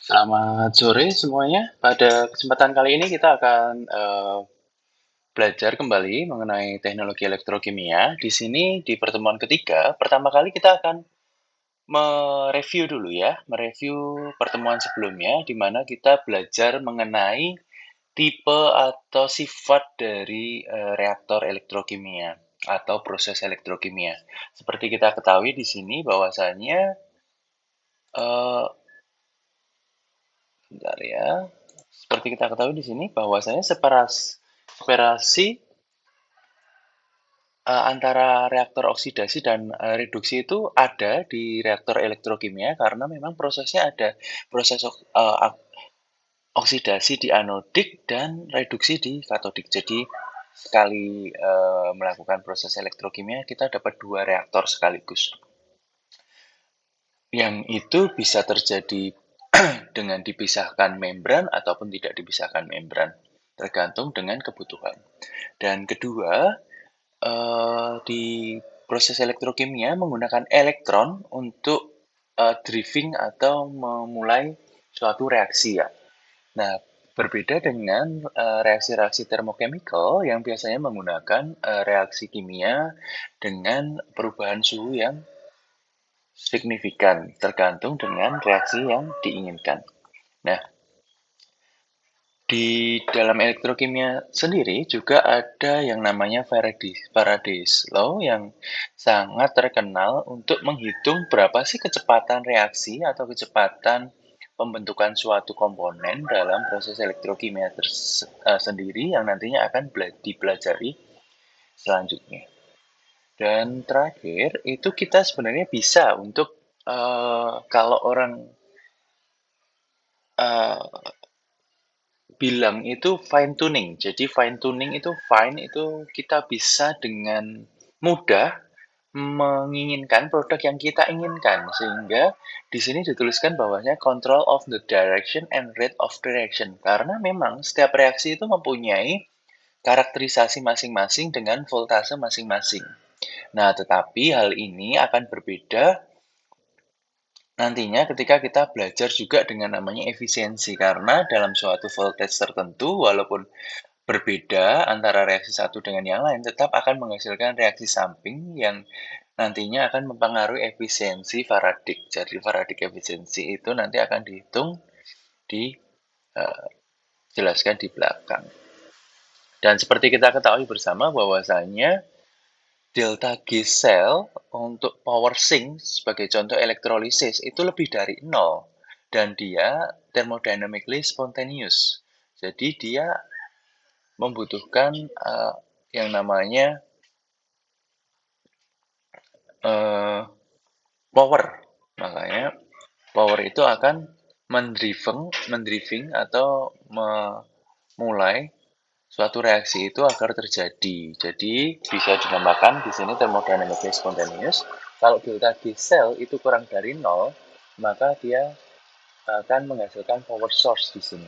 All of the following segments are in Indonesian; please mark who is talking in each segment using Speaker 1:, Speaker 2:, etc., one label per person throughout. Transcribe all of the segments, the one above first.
Speaker 1: Selamat sore semuanya. Pada kesempatan kali ini kita akan belajar kembali mengenai teknologi elektrokimia. Di sini di pertemuan ketiga, pertama kali kita akan mereview dulu ya, mereview pertemuan sebelumnya di mana kita belajar mengenai tipe atau sifat dari reaktor elektrokimia atau proses elektrokimia. Seperti kita ketahui di sini bahwasanya eh, bentar ya. Seperti kita ketahui di sini bahwasanya separasi antara reaktor oksidasi dan reduksi itu ada di reaktor elektrokimia karena memang prosesnya ada proses oksidasi di anodik dan reduksi di katodik. Jadi sekali melakukan proses elektrokimia kita dapat dua reaktor sekaligus. Yang itu bisa terjadi dengan dipisahkan membran ataupun tidak dipisahkan membran, tergantung dengan kebutuhan. Dan kedua, di proses elektrokimia menggunakan elektron untuk driving atau memulai suatu reaksi ya. Nah, berbeda dengan reaksi-reaksi thermochemical yang biasanya menggunakan reaksi kimia dengan perubahan suhu yang signifikan, tergantung dengan reaksi yang diinginkan. Nah, di dalam elektrokimia sendiri juga ada yang namanya Faraday's Law yang sangat terkenal untuk menghitung berapa sih kecepatan reaksi atau kecepatan pembentukan suatu komponen dalam proses elektrokimia sendiri yang nantinya akan dipelajari selanjutnya. Dan terakhir itu kita sebenarnya bisa untuk kalau orang uh, bilang itu fine tuning. Jadi fine tuning itu fine itu kita bisa dengan mudah menginginkan produk yang kita inginkan sehingga di sini dituliskan bahwasanya control of the direction and rate of direction karena memang setiap reaksi itu mempunyai karakterisasi masing-masing dengan voltase masing-masing. Nah, tetapi hal ini akan berbeda nantinya ketika kita belajar juga dengan namanya efisiensi karena dalam suatu voltage tertentu walaupun berbeda antara reaksi satu dengan yang lain tetap akan menghasilkan reaksi samping yang nantinya akan mempengaruhi efisiensi Faraday. Jadi Faraday efisiensi itu nanti akan dihitung dijelaskan di belakang. Dan seperti kita ketahui bersama bahwasanya delta G cell untuk power sink sebagai contoh elektrolisis itu lebih dari 0 dan dia thermodynamically spontaneous. Jadi dia membutuhkan yang namanya power. Makanya power itu akan mendriving atau memulai suatu reaksi itu agar terjadi. Jadi bisa dinamakan di sini thermodynamically spontaneous. Kalau delta G cell itu kurang dari 0, maka dia akan menghasilkan power source di sini.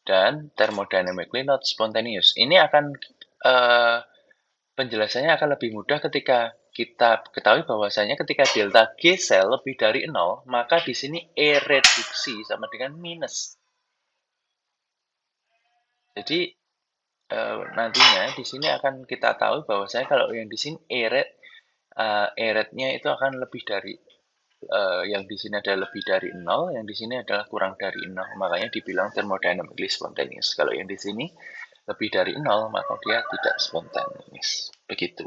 Speaker 1: Dan thermodynamically not spontaneous. Ini akan penjelasannya akan lebih mudah ketika kita ketahui bahwasanya ketika delta G cell lebih dari 0, maka di sini E reduksi sama dengan minus. Jadi nantinya di sini akan kita tahu bahwasanya kalau yang di sini E-rate-nya itu akan lebih dari yang di sini adalah lebih dari 0, yang di sini adalah kurang dari 0. Makanya dibilang thermodynamically spontaneous. Kalau yang di sini lebih dari 0, maka dia tidak spontaneous. Begitu.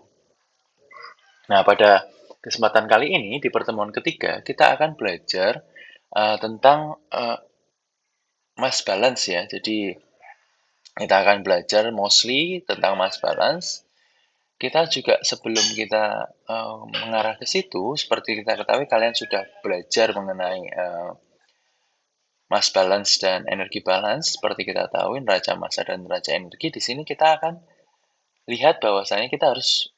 Speaker 1: Nah, pada kesempatan kali ini, di pertemuan ketiga, kita akan belajar tentang mass balance ya. Jadi, kita akan belajar mostly tentang mass balance. Kita juga sebelum kita mengarah ke situ, seperti kita ketahui kalian sudah belajar mengenai mass balance dan energi balance. Seperti kita tahu, neraca massa dan neraca energi. Di sini kita akan lihat bahwasanya kita harus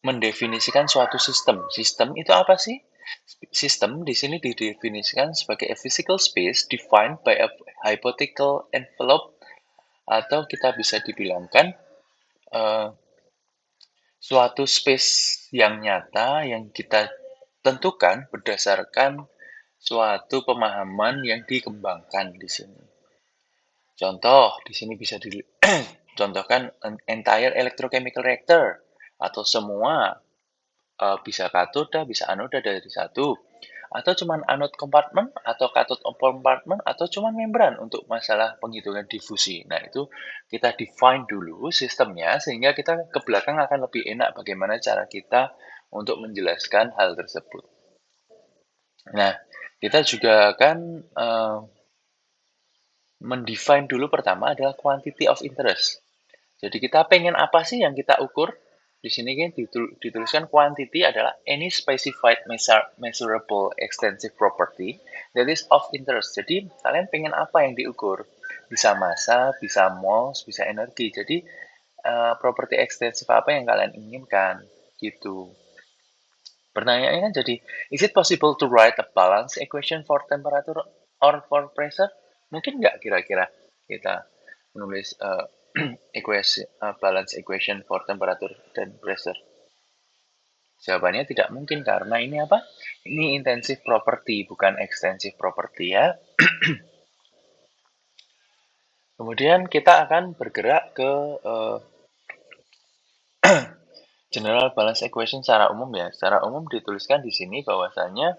Speaker 1: mendefinisikan suatu sistem. Sistem itu apa sih? Sistem di sini didefinisikan sebagai a physical space defined by a hypothetical envelope atau kita bisa dibilangkan suatu space yang nyata yang kita tentukan berdasarkan suatu pemahaman yang dikembangkan di sini. Contoh, di sini bisa contohkan an entire electrochemical reactor atau semua bisa katoda, bisa anoda dari satu, atau cuman anode compartment, atau cathode compartment, atau cuman membran untuk masalah penghitungan difusi. Nah, itu kita define dulu sistemnya, sehingga kita ke belakang akan lebih enak bagaimana cara kita untuk menjelaskan hal tersebut. Nah, kita juga akan mendefine dulu pertama adalah quantity of interest. Jadi kita pengen apa sih yang kita ukur? Di sini kan dituliskan quantity adalah any specified measurable extensive property that is of interest. Jadi kalian pengen apa yang diukur? Bisa massa, bisa moles, bisa energi. Jadi properti ekstensif apa yang kalian inginkan? Gitu. Pertanyaannya kan jadi, is it possible to write a balance equation for temperature or for pressure? Mungkin nggak kira-kira kita menulis balance equation for temperature dan pressure? Jawabannya tidak mungkin karena ini apa? Ini intensive property, bukan extensive property ya. Kemudian kita akan bergerak ke general balance equation secara umum ya. Secara umum dituliskan di sini bahwasanya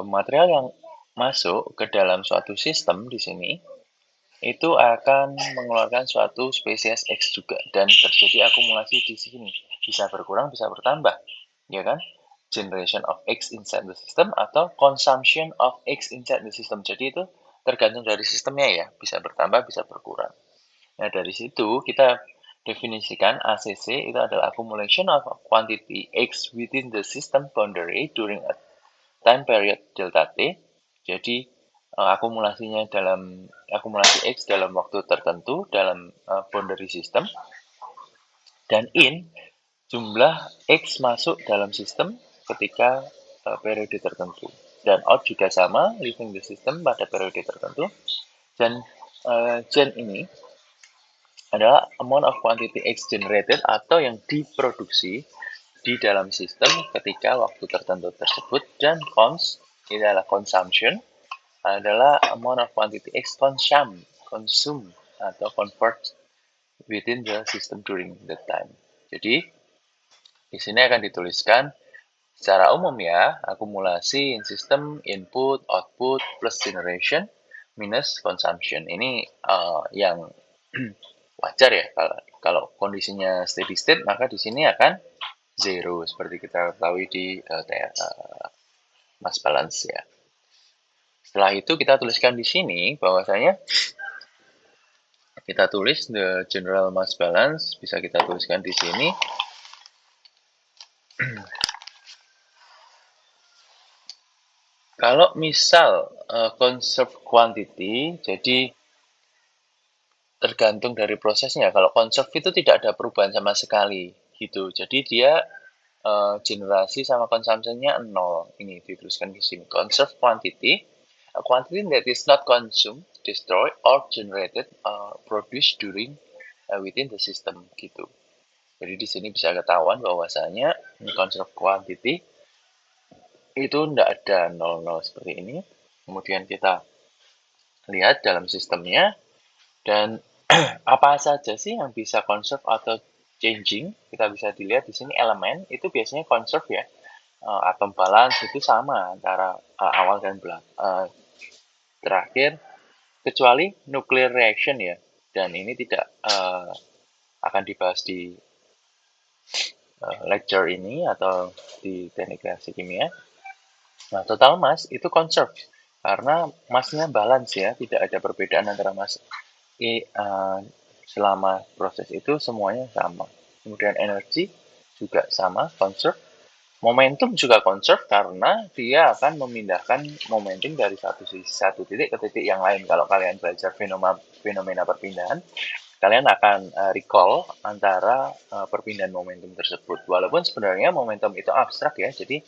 Speaker 1: material yang masuk ke dalam suatu sistem di sini itu akan mengeluarkan suatu spesies X juga dan terjadi akumulasi di sini, bisa berkurang bisa bertambah, ya kan? Generation of X inside the system atau consumption of X inside the system. Jadi itu tergantung dari sistemnya ya, bisa bertambah bisa berkurang. Nah, dari situ kita definisikan ACC itu adalah accumulation of quantity X within the system boundary during a time period delta T. Jadi akumulasinya dalam akumulasi X dalam waktu tertentu dalam boundary system, dan in jumlah X masuk dalam sistem ketika periode tertentu, dan out juga sama, leaving the system pada periode tertentu. Dan gen ini adalah amount of quantity X generated atau yang diproduksi di dalam sistem ketika waktu tertentu tersebut, dan cons ini adalah consumption, adalah amount of quantity X consume atau convert within the system during the time. Jadi di sini akan dituliskan secara umum ya, akumulasi in system input output plus generation minus consumption. Ini yang wajar ya, kalau kondisinya steady state maka di sini akan zero seperti kita ketahui di mass balance ya. Setelah itu kita tuliskan di sini bahwasanya kita tulis the general mass balance, bisa kita tuliskan di sini. Kalau misal conserve quantity, jadi tergantung dari prosesnya. Kalau conserve itu tidak ada perubahan sama sekali gitu. Jadi dia generasi sama consumption-nya 0. Ini dituliskan di sini. Conserve quantity, a quantity that is not consumed, destroyed, or generated, produced during within the system gitu. Jadi di sini bisa ketahuan bahwasanya conserve quantity itu tidak ada 0,0 seperti ini. Kemudian kita lihat dalam sistemnya, dan apa saja sih yang bisa conserve atau changing. Kita bisa dilihat di sini elemen itu biasanya conserve ya. Atom balance itu sama antara awal dan belakang. Terakhir, kecuali nuclear reaction ya, dan ini tidak akan dibahas di lecture ini atau di teknik reaksi kimia. Nah, total mass itu conserve karena massnya balance ya, tidak ada perbedaan antara mass selama proses itu semuanya sama. Kemudian energi juga sama, conserve. Momentum juga conserve karena dia akan memindahkan momentum dari satu titik ke titik yang lain. Kalau kalian belajar fenomena perpindahan, kalian akan recall antara perpindahan momentum tersebut. Walaupun sebenarnya momentum itu abstrak ya, jadi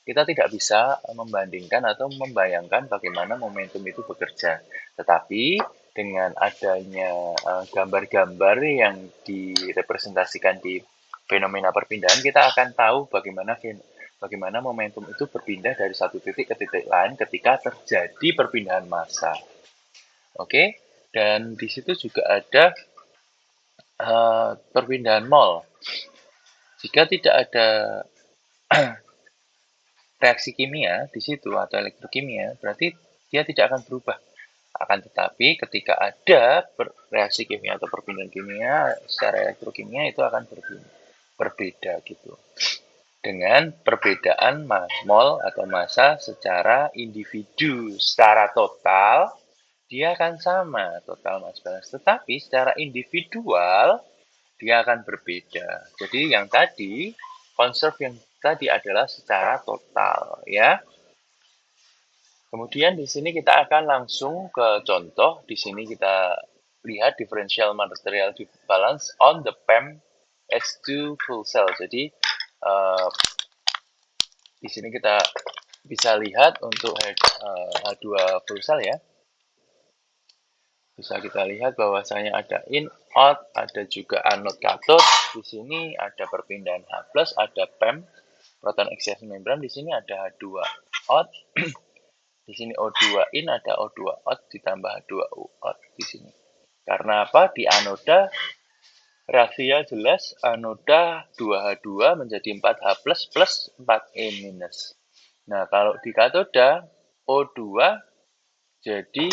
Speaker 1: kita tidak bisa membandingkan atau membayangkan bagaimana momentum itu bekerja. Tetapi dengan adanya gambar-gambar yang direpresentasikan di fenomena perpindahan, kita akan tahu bagaimana bagaimana momentum itu berpindah dari satu titik ke titik lain ketika terjadi perpindahan massa. Oke, dan di situ juga ada perpindahan mol. Jika tidak ada reaksi kimia di situ atau elektrokimia, berarti dia tidak akan berubah. Akan tetapi ketika ada reaksi kimia atau perpindahan kimia secara elektrokimia itu akan berbeda gitu. Dengan perbedaan mol atau massa secara individu. Secara total dia akan sama, total mass balance. Tetapi secara individual dia akan berbeda. Jadi yang tadi, conserve yang tadi adalah secara total ya. Kemudian di sini kita akan langsung ke contoh. Di sini kita lihat differential material balance on the PEM H2 full cell. Jadi di sini kita bisa lihat untuk H2 full cell ya. Bisa kita lihat bahwasanya ada in, out, ada juga anode, cathode. Di sini ada perpindahan H+, ada PEM, proton exchange membrane. Di sini ada H2 out. Di sini O2 in, ada O2 out ditambah H2O out di sini. Karena apa? Di anoda reaksinya jelas, anoda 2H2 menjadi 4H plus 4E minus. Nah, kalau di katoda O2 jadi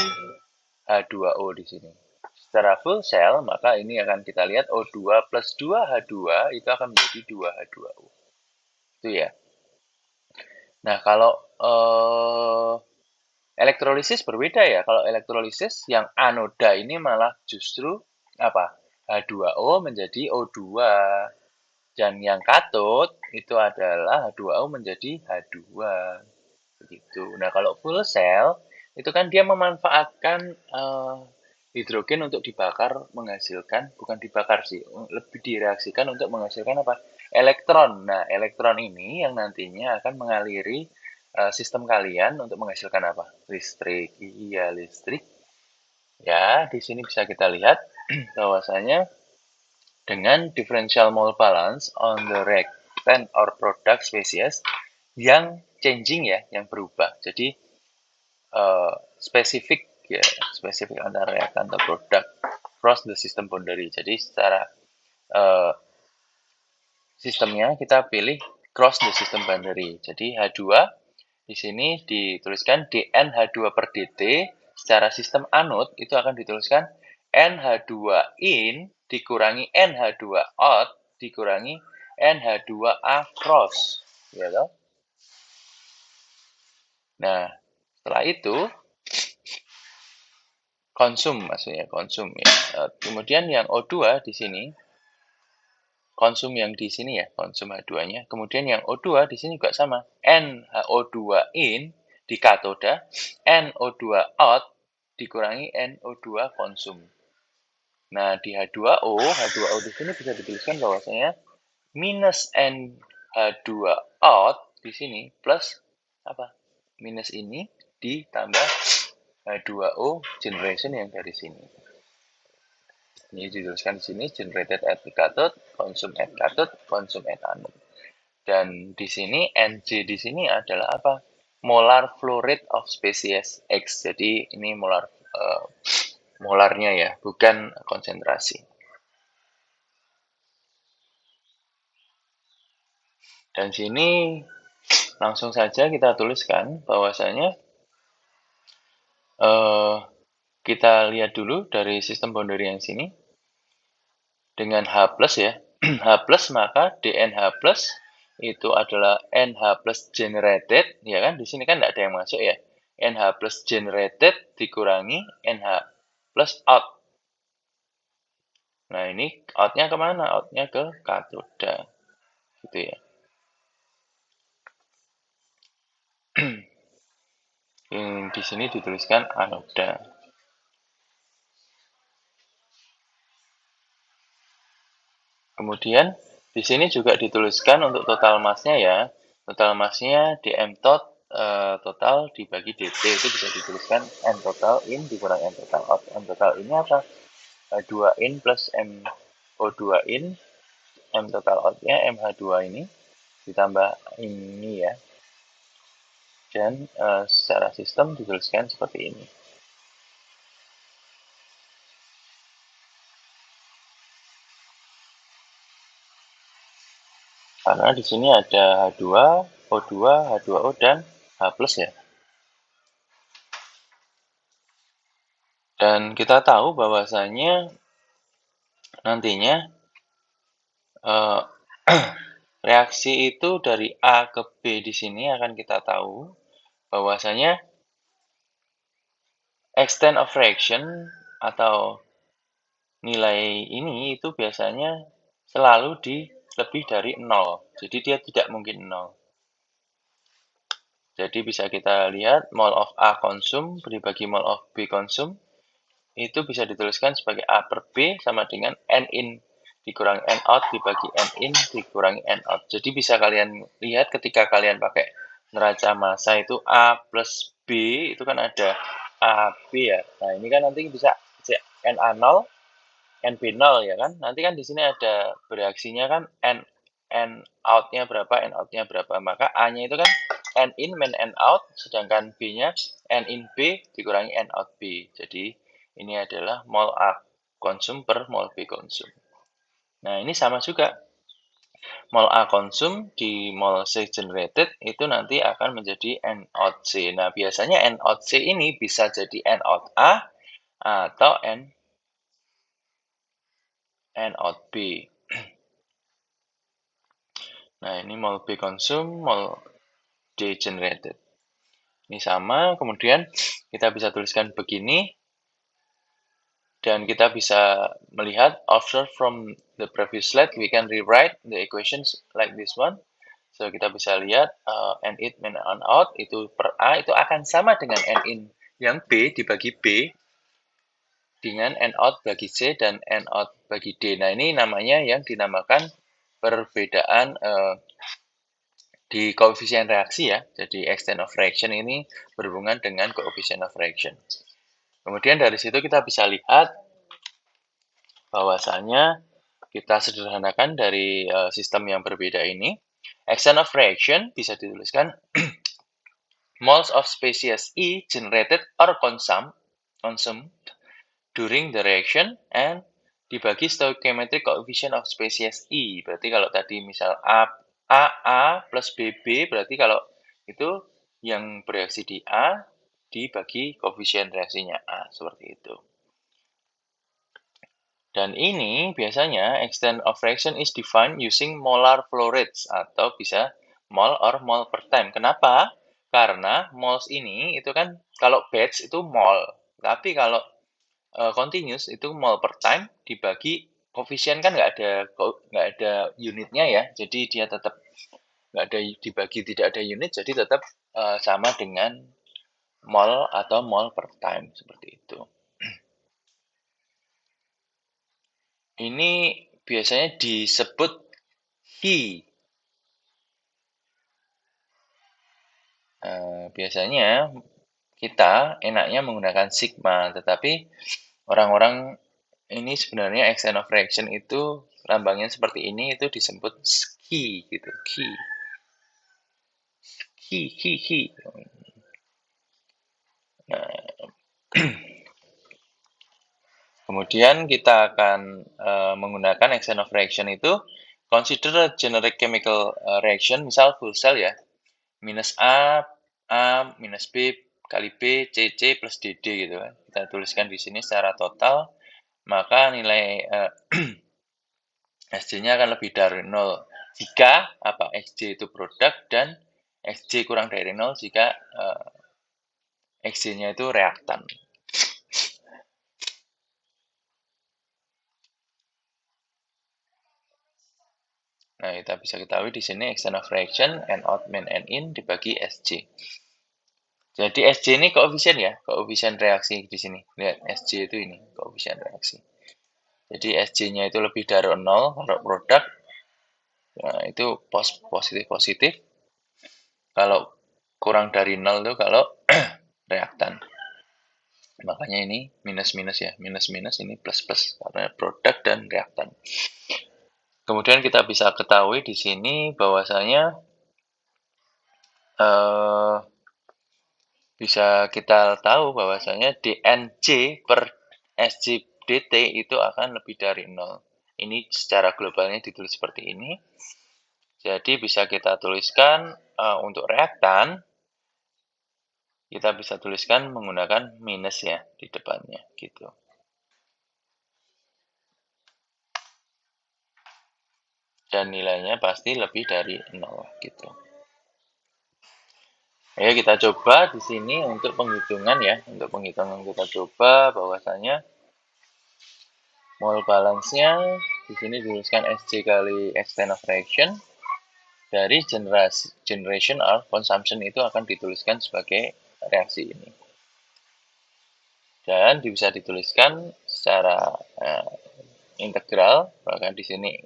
Speaker 1: H2O di sini. Secara full cell, maka ini akan kita lihat O2 plus 2H2 itu akan menjadi 2H2O. Itu ya. Nah, kalau elektrolisis berbeda ya. Kalau elektrolisis yang anoda ini malah justru apa? H2O menjadi O2. Dan yang katode itu adalah H2O menjadi H2. Begitu. Nah, kalau full cell itu kan dia memanfaatkan hidrogen untuk dibakar menghasilkan, bukan dibakar sih, lebih direaksikan untuk menghasilkan apa? Elektron. Nah, elektron ini yang nantinya akan mengaliri sistem kalian untuk menghasilkan apa? Listrik. Iya, listrik. Ya, di sini bisa kita lihat bahwasanya dengan differential mole balance on the reactant or product species yang changing ya, yang berubah. Jadi spesifik ya, spesifik antara reactant atau produk cross the system boundary. Jadi secara sistemnya kita pilih cross the system boundary. Jadi H2 di sini dituliskan DNH2 per dt, secara sistem anode itu akan dituliskan NH2 in dikurangi NH2 out dikurangi NH2A cross. Ya toh? Nah, setelah itu konsum maksudnya konsum ya. Kemudian yang O2 di sini konsum yang di sini ya, konsum H2-nya. Kemudian yang O2 di sini juga sama. NO2 in di katoda, NO2 out dikurangi NO2 konsum. Nah, di H2O di sini bisa dituliskan bahwasanya minus NH2 out di sini plus apa? Minus ini ditambah H2O generation yang dari sini. Ini dituliskan di sini generated at the cathode, consume at cathode, consume at anode. Dan di sini NC di sini adalah apa? Molar flow rate of species X. Jadi ini molarnya ya, bukan konsentrasi. Dan sini langsung saja kita tuliskan bahwasanya kita lihat dulu dari sistem boundary yang sini dengan H plus ya. H plus maka DNH plus itu adalah NH plus generated, ya kan? Di sini kan tidak ada yang masuk ya. NH plus generated dikurangi NH plus out. Nah, ini outnya kemana? Outnya ke katoda. Gitu ya. Di sini dituliskan anoda. Kemudian di sini juga dituliskan untuk total massnya ya. Total massnya dm tot total dibagi dt itu bisa dituliskan n total in dikurang n total out. N total ini apa? 2 in plus MO2 in, M total outnya MH2 ini ditambah ini ya. Dan secara sistem dituliskan seperti ini. Karena di sini ada H2, O2, H2O, dan H+, ya. Dan kita tahu bahwasanya nantinya reaksi itu dari A ke B di sini akan kita tahu bahwasanya extent of reaction atau nilai ini itu biasanya selalu di lebih dari 0. Jadi dia tidak mungkin 0. Jadi bisa kita lihat mol of A konsum dibagi mol of B konsum itu bisa dituliskan sebagai A per B sama dengan N in dikurangi N out dibagi N in dikurangi N out. Jadi bisa kalian lihat ketika kalian pakai neraca massa itu A plus B itu kan ada AB ya. Nah ini kan nanti bisa NA0, NB0 ya kan. Nanti kan di sini ada bereaksinya kan N out-nya berapa, N out-nya berapa. Maka A-nya itu kan N in min N out, sedangkan B-nya N in B dikurangi N out B. Jadi ini adalah mol A konsum per mol B konsum. Nah, ini sama juga. Mol A konsum di mol C generated itu nanti akan menjadi N out C. Nah, biasanya N out C ini bisa jadi N out A atau N out B. Nah, ini mol B konsum, mol D generated. Ini sama, kemudian kita bisa tuliskan begini. Dan kita bisa melihat, observe from the previous slide, we can rewrite the equations like this one. So, kita bisa lihat N in min N out itu per A itu akan sama dengan N in yang B dibagi B dengan N out bagi C dan N out bagi D. Nah, ini namanya yang dinamakan perbedaan di koefisien reaksi ya. Jadi, extent of reaction ini berhubungan dengan koefisien of reaction. Kemudian dari situ kita bisa lihat bahwasanya kita sederhanakan dari sistem yang berbeda ini. Extent of reaction bisa dituliskan moles of species E generated or consumed during the reaction and dibagi stoichiometric coefficient of species E. Berarti kalau tadi misal AA plus BB, berarti kalau itu yang bereaksi di A dibagi koefisien reaksinya A, seperti itu. Dan ini biasanya extent of reaction is defined using molar flow rates atau bisa mol or mol per time. Kenapa? Karena moles ini itu kan kalau batch itu mol, tapi kalau continuous itu mol per time dibagi koefisien kan nggak ada unitnya ya, jadi dia tetap nggak ada dibagi tidak ada unit, jadi tetap sama dengan mol atau mol per time seperti itu. Ini biasanya disebut He. Biasanya kita enaknya menggunakan sigma, tetapi orang-orang ini sebenarnya extent of reaction itu lambangnya seperti ini, itu disebut He gitu. He. Nah, kemudian kita akan menggunakan extent of reaction itu consider generic chemical reaction, misal full cell ya, minus A minus B kali B, C plus DD gitu kan. Kita tuliskan di sini secara total, maka nilai Xj-nya akan lebih dari 0 jika Xj itu produk dan Xj kurang dari 0 jika Xj-nya itu reaktan. Nah, kita bisa ketahui di sini extent of reaction N out min N in dibagi Sj. Jadi Sj ini koefisien ya, koefisien reaksi di sini. Lihat Sj itu ini, koefisien reaksi. Jadi Sj-nya itu lebih dari 0 kalau produk. Nah, itu positif. Kalau kurang dari 0 itu kalau reaktan. Makanya ini minus-minus ya, minus-minus ini plus-plus karena produk dan reaktan. Kemudian kita bisa ketahui di sini bahwasanya bisa kita tahu bahwasanya dNj per SJDT itu akan lebih dari 0. Ini secara globalnya ditulis seperti ini. Jadi bisa kita tuliskan untuk reaktan, kita bisa tuliskan menggunakan minus ya di depannya gitu. Dan nilainya pasti lebih dari 0 gitu. Ayo kita coba di sini untuk penghitungan ya. Untuk penghitungan kita coba bahwasanya mole balance-nya di sini dituliskan Sj kali extent of reaction. Dari generation or consumption itu akan dituliskan sebagai reaksi ini. Dan bisa dituliskan secara integral, bahkan di sini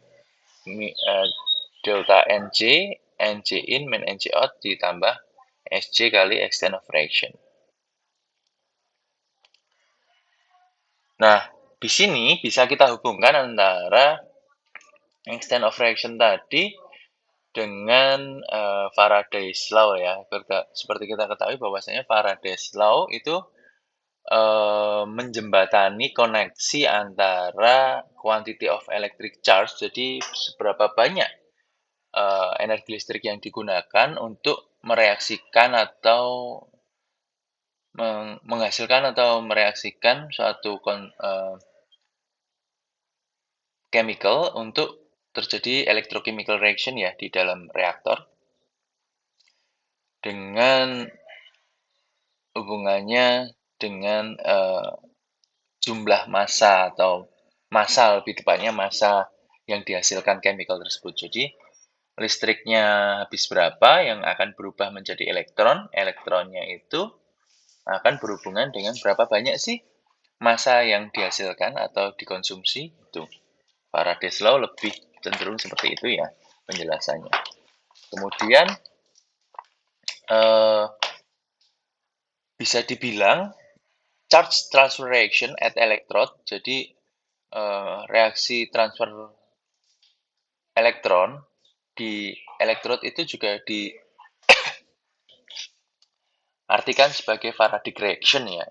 Speaker 1: delta NJ, NJ in min NJ out ditambah Sj kali extent of reaction. Nah, di sini bisa kita hubungkan antara extent of reaction tadi dengan Faraday's law ya. Seperti kita ketahui bahwasanya Faraday's law itu menjembatani koneksi antara quantity of electric charge, jadi seberapa banyak energi listrik yang digunakan untuk mereaksikan atau menghasilkan atau mereaksikan suatu chemical untuk terjadi electrochemical reaction ya di dalam reaktor, dengan hubungannya dengan jumlah massa atau massa, lebih tepatnya massa yang dihasilkan chemical tersebut. Jadi listriknya habis berapa yang akan berubah menjadi elektron, elektronnya itu akan berhubungan dengan berapa banyak sih massa yang dihasilkan atau dikonsumsi itu. Faraday's law lebih cenderung seperti itu ya penjelasannya. Kemudian bisa dibilang charge transfer reaction at electrode, jadi reaksi transfer elektron di elektrod itu juga diartikan sebagai Faraday reaction ya.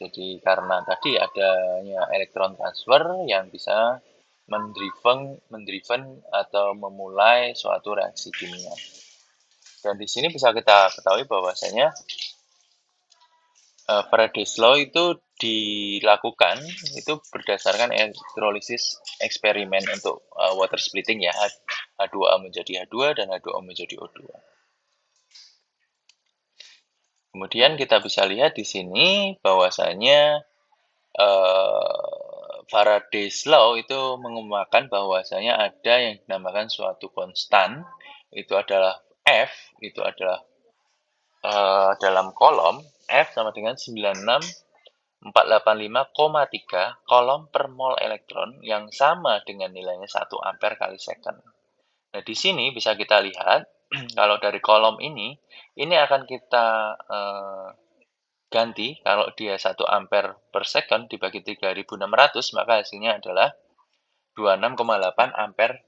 Speaker 1: Jadi karena tadi adanya elektron transfer yang bisa mendriven atau memulai suatu reaksi kimia. Dan di sini bisa kita ketahui bahwasanya Faraday's law itu dilakukan itu berdasarkan elektrolisis eksperimen untuk water splitting ya, H2A menjadi H2 dan H2O menjadi O2. Kemudian kita bisa lihat di sini bahwasanya Faraday's law itu mengemukakan bahwasanya ada yang dinamakan suatu konstan, itu adalah F, itu adalah dalam kolom F sama dengan 96485,3 kolom per mol elektron yang sama dengan nilainya 1 ampere kali second. Nah, di sini bisa kita lihat kalau dari kolom ini akan kita ganti, kalau dia 1 ampere per second dibagi 3600, maka hasilnya adalah 26,8 ampere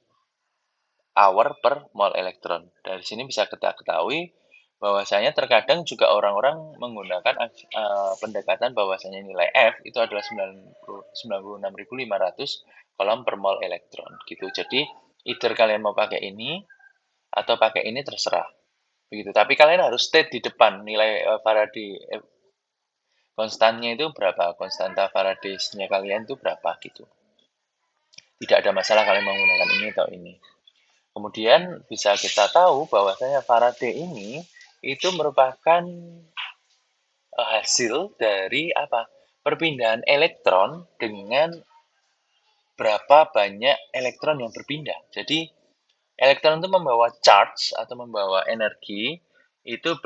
Speaker 1: hour per mol elektron. Dari sini bisa kita ketahui bahwasanya terkadang juga orang-orang menggunakan pendekatan bahwasanya nilai F itu adalah 96.500 kolom per mol elektron gitu. Jadi either kalian mau pakai ini atau pakai ini terserah begitu. Tapi kalian harus state di depan nilai Faraday konstannya itu berapa, konstanta Faraday-nya kalian itu berapa gitu. Tidak ada masalah kalian menggunakan ini atau ini. Kemudian bisa kita tahu bahwasanya Faraday ini itu merupakan hasil dari apa? Perpindahan elektron dengan berapa banyak elektron yang berpindah. Jadi elektron itu membawa charge atau membawa energi itu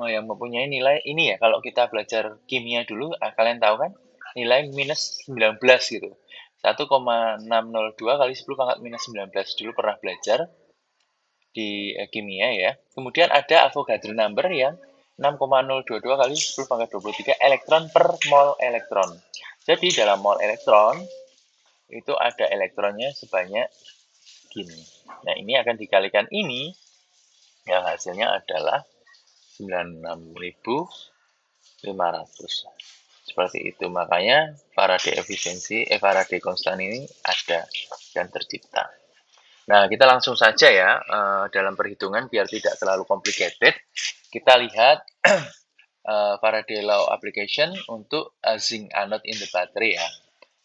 Speaker 1: yang mempunyai nilai ini ya. Kalau kita belajar kimia dulu, kalian tahu kan nilai minus 19 gitu. 1,602 kali 10 pangkat minus 19 dulu pernah belajar di kimia ya. Kemudian ada Avogadro number yang 6,022 kali 10 pangkat 23 elektron per mol elektron. Jadi dalam mol elektron itu ada elektronnya sebanyak gini. Nah, ini akan dikalikan ini yang hasilnya adalah 96.500. Seperti itu, makanya Faraday constant ini ada dan tercipta. Nah, kita langsung saja ya dalam perhitungan biar tidak terlalu complicated. Kita lihat Faraday law application untuk zinc anode in the battery ya.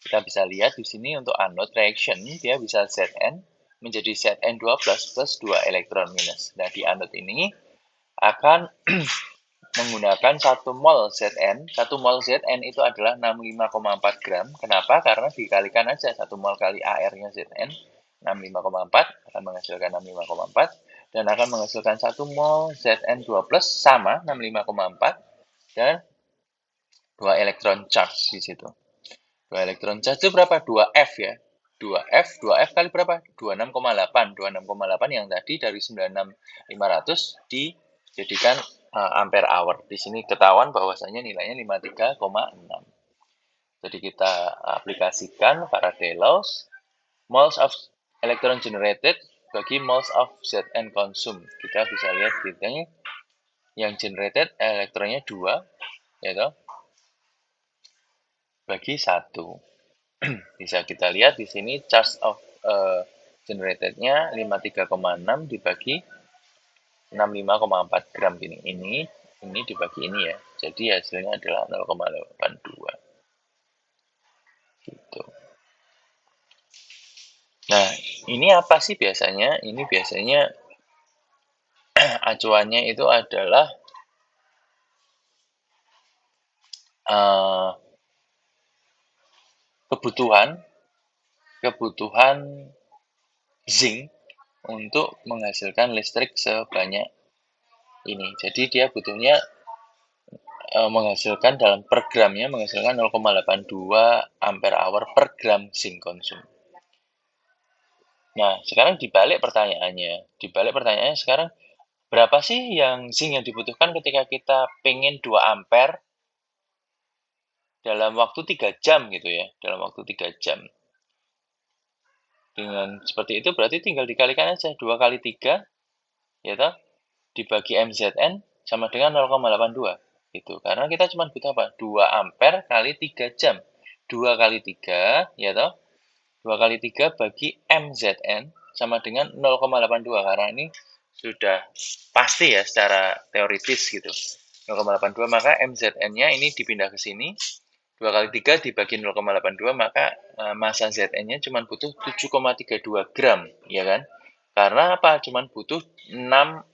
Speaker 1: Kita bisa lihat di sini untuk anode reaction dia bisa Zn menjadi Zn2 plus 2 elektron minus. Nah, di anode ini akan menggunakan 1 mol Zn. 1 mol Zn itu adalah 65,4 gram. Kenapa? Karena dikalikan aja 1 mol kali AR-nya Zn, 65,4 akan menghasilkan 65,4 dan akan menghasilkan 1 mol Zn2 plus sama 65,4 dan 2 elektron charge di situ. 2 elektron charge itu berapa? 2F ya. 2F kali berapa? 26,8. 26,8 yang tadi dari 96.500 dijadikan ampere hour. Di sini ketahuan bahwasanya nilainya 53,6. Jadi kita aplikasikan Faraday laws, moles of electron generated bagi moles of Zn consumed. Kita bisa lihat ditanya yang generated elektronnya 2, ya toh? Bagi 1. Bisa kita lihat di sini charge of generated-nya 53,6 dibagi 65,4 gram ini dibagi ini ya. Jadi hasilnya adalah 0,82. Gitu. Nah, ini apa sih biasanya? Ini biasanya acuannya itu adalah kebutuhan zinc untuk menghasilkan listrik sebanyak ini. Jadi dia butuhnya menghasilkan dalam per gramnya menghasilkan 0,82 ampere hour per gram zinc konsum. Nah, sekarang dibalik pertanyaannya. Sekarang berapa sih yang zinc yang dibutuhkan ketika kita pengen 2 ampere dalam waktu 3 jam gitu ya, dalam waktu 3 jam. Dengan seperti itu berarti tinggal dikalikan aja 2 kali 3 ya toh dibagi MZN sama dengan 0,82 gitu. Karena kita cuma butuh apa? 2 ampere kali 3 jam. 2 kali 3 ya toh 2 kali 3 bagi MZN sama dengan 0,82 karena ini sudah pasti ya secara teoritis gitu. 0,82 maka MZN-nya ini dipindah ke sini 2 kali 3 dibagi 0,82 maka massa Zn-nya cuma butuh 7,32 gram, ya kan? Karena apa? Cuma butuh 6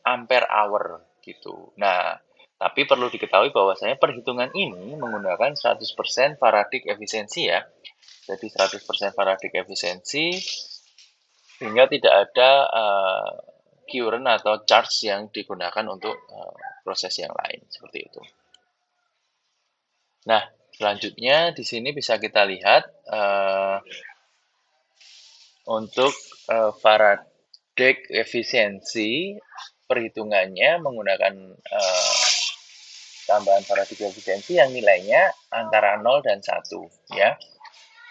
Speaker 1: ampere hour gitu. Nah, tapi perlu diketahui bahwasanya perhitungan ini menggunakan 100% Faraday efisiensi ya. Jadi 100% Faraday efisiensi sehingga tidak ada current atau charge yang digunakan untuk proses yang lain seperti itu. Nah, selanjutnya di sini bisa kita lihat untuk Faraday efisiensi perhitungannya menggunakan tambahan Faraday efisiensi yang nilainya antara 0 dan 1 ya.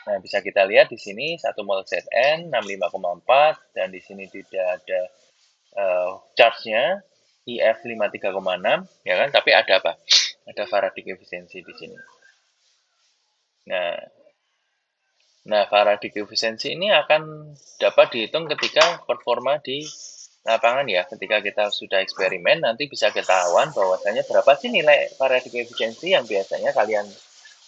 Speaker 1: Nah, bisa kita lihat di sini 1 mol Zn 65,4 dan di sini tidak ada charge-nya IF 53,6 ya kan, tapi ada apa? Ada Faraday efisiensi di sini. Nah, Faraday efisiensi ini akan dapat dihitung ketika performa di lapangan ya. Ketika kita sudah eksperimen, nanti bisa ketahuan bahwasanya berapa sih nilai Faraday efisiensi yang biasanya kalian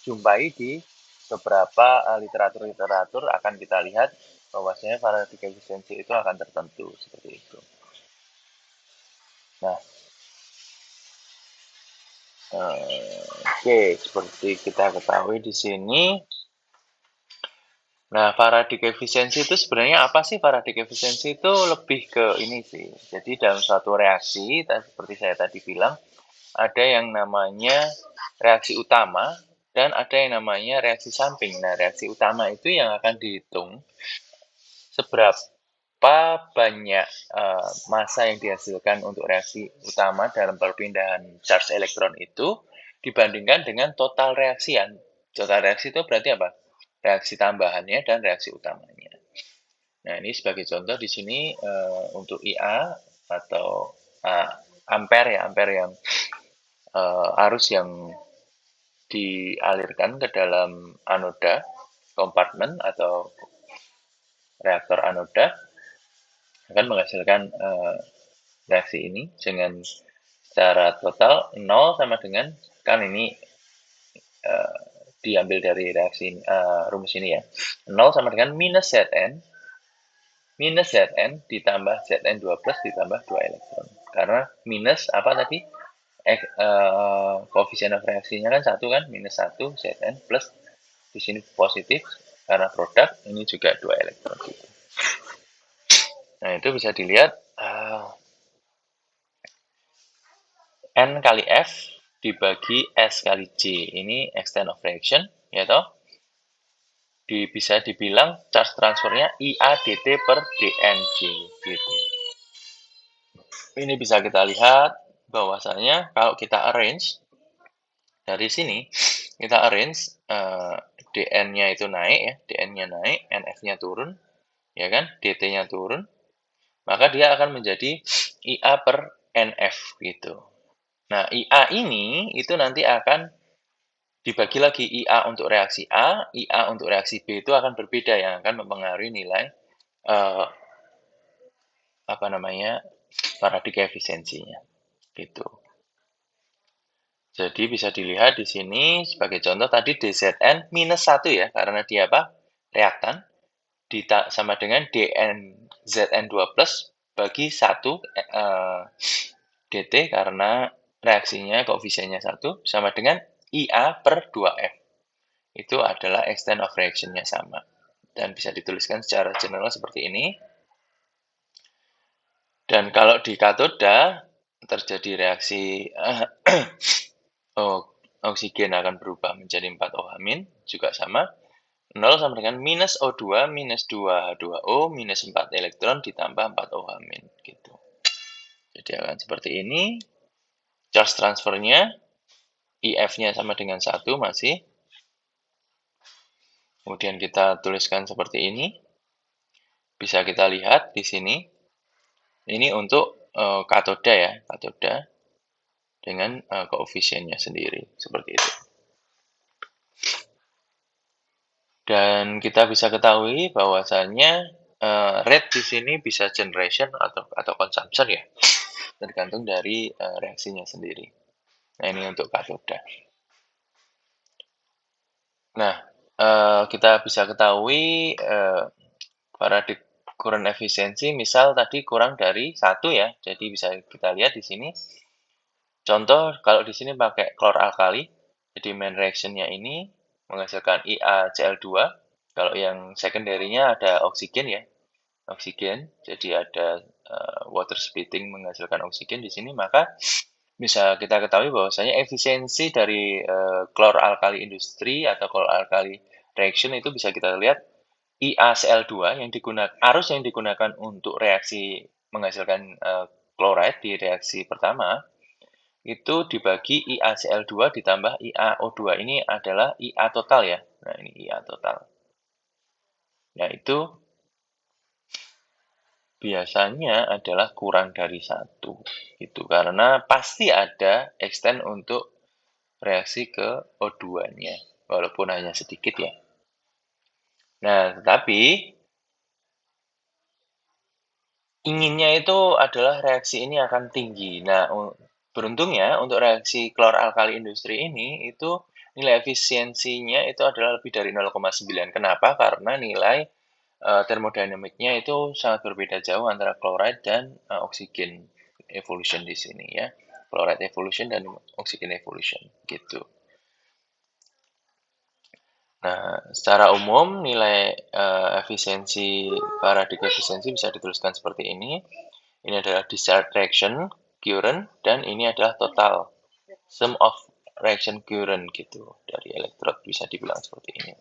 Speaker 1: jumpai di beberapa literatur akan kita lihat bahwasanya Faraday efisiensi itu akan tertentu seperti itu. Nah, oke, seperti kita ketahui di sini. Nah, Faraday efisiensi itu sebenarnya apa sih? Faraday efisiensi itu lebih ke ini sih. Jadi dalam suatu reaksi, seperti saya tadi bilang, ada yang namanya reaksi utama dan ada yang namanya reaksi samping. Nah, reaksi utama itu yang akan dihitung seberapa banyak massa yang dihasilkan untuk reaksi utama dalam perpindahan charge elektron itu dibandingkan dengan total reaksian. Total reaksi itu berarti apa? Reaksi tambahannya dan reaksi utamanya. Nah, ini sebagai contoh di sini untuk IA atau ampere yang arus yang dialirkan ke dalam anoda kompartemen atau reaktor anoda akan menghasilkan reaksi ini dengan secara total 0 sama dengan, kan ini diambil dari reaksi rumus ini ya, 0 sama dengan minus Zn ditambah Zn2 plus ditambah 2 elektron. Karena minus apa tadi? Koefisien of reaksinya kan 1 kan, minus 1 Zn plus di sini positif karena produk, ini juga 2 elektron gitu. Nah, itu bisa dilihat N kali F dibagi S kali J. Ini extent of reaction, ya toh? Bisa dibilang charge transfernya IA dt per dNj gitu. Ini bisa kita lihat bahwasanya kalau kita arrange dari sini, kita arrange dn-nya itu naik ya, dn-nya naik, nf-nya turun, ya kan, dt-nya turun, maka dia akan menjadi IA per nf gitu. Nah, IA ini itu nanti akan dibagi lagi, IA untuk reaksi A, IA untuk reaksi B itu akan berbeda, yang akan mempengaruhi nilai paradigma efisiensinya gitu. Jadi bisa dilihat di sini sebagai contoh tadi DZN minus 1 ya, karena dia apa? Reaktan sama dengan DN ZN2 plus bagi 1 DT karena reaksinya koefisiennya 1 sama dengan IA per 2F. Itu adalah extent of reaction-nya sama. Dan bisa dituliskan secara general seperti ini. Dan kalau di katoda terjadi reaksi oksigen akan berubah menjadi 4OH- juga sama. 0 sama dengan minus O2 minus 2H2O minus 4 elektron ditambah 4OH- gitu. Jadi akan seperti ini. Charge transfernya IF-nya sama dengan 1 masih. Kemudian kita tuliskan seperti ini. Bisa kita lihat di sini. Ini untuk katoda ya, katoda dengan koefisiennya sendiri seperti itu. Dan kita bisa ketahui bahwasannya rate di sini bisa generation atau consumption ya, tergantung dari reaksinya sendiri. Nah, ini untuk katoda. Nah, kita bisa ketahui paradigma current efisiensi misal tadi kurang dari 1 ya. Jadi bisa kita lihat di sini. Contoh kalau di sini pakai klor alkali, jadi main reaction-nya ini menghasilkan IaCl2. Kalau yang secondary-nya ada oksigen ya. Oksigen, jadi ada water splitting menghasilkan oksigen di sini, maka bisa kita ketahui bahwasanya efisiensi dari klor alkali industri atau klor alkali reaction itu bisa kita lihat IaCl2 yang digunakan, arus yang digunakan untuk reaksi menghasilkan chloride di reaksi pertama itu dibagi IaCl2 ditambah IaO2. Ini adalah Ia total ya. Nah, ini Ia total. Nah, itu biasanya adalah kurang dari 1 gitu, karena pasti ada extent untuk reaksi ke O2-nya walaupun hanya sedikit ya. Nah, tetapi inginnya itu adalah reaksi ini akan tinggi. Nah, beruntungnya untuk reaksi klor alkali industri ini itu nilai efisiensinya itu adalah lebih dari 0,9. Kenapa? Karena nilai termodinamiknya itu sangat berbeda jauh antara chloride dan oksigen evolution di sini ya. Chloride evolution dan oksigen evolution gitu. Nah, secara umum nilai efisiensi paradigma efisiensi bisa dituliskan seperti ini. Ini adalah discharge reaction current dan ini adalah total sum of reaction current gitu dari elektrod, bisa dibilang seperti ini.